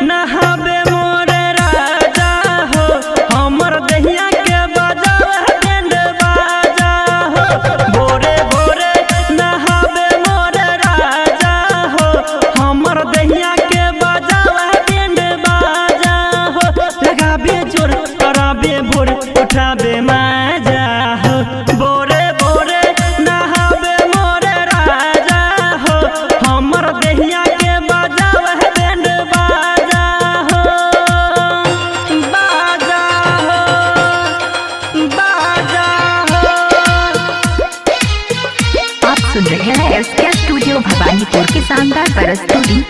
नहाबे मोरे राजा हो हमर दहिया के बजावे बैंड बाजा हो भोरे भोरे नहाबे मोरे राजा हो हमर दहिया के बजावे बैंड बाजा हो लगाबे जोर कराबे भोर उठाबे माजा हो भोरे भोरे नहाबे मोरे राजा हो हमर दहिया के बजावे बैंड बाजा हो बाजा हो बाजा हो। आप सुन रहे हैं एसके स्टूडियो भवानीपुर की शानदार प्रस्तुति।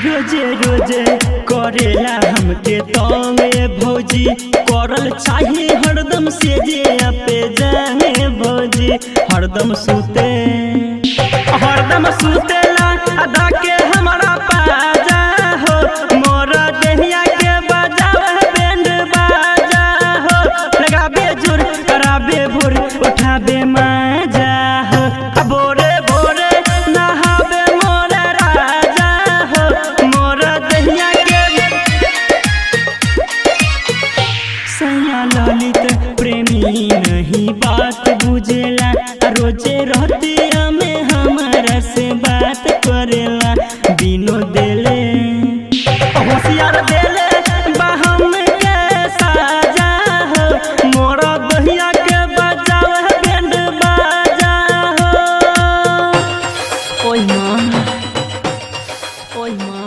रोजे रोजे करेला हमके तंग भौजी करल चाहे हरदम से जे पे जाए भौजी हरदम सुतेला अदा के हमारा पाजा हो मोरा दहिया के बजावे बैंड बाजा हो लगाबे जोर कराबे भोर उठाबे माजा हो भोरे भोरे नहाबे मोरा राजा हो मोरा दहिया के सैया ललित प्रेमी नहीं बात बुझेला रोजे रहती हमें हमारा से बात करेला बिनो देले होशियार देले बहम के साजा हो मोरा दहिया के बजावे बैंड बाजा हो ओय मां ओय मां।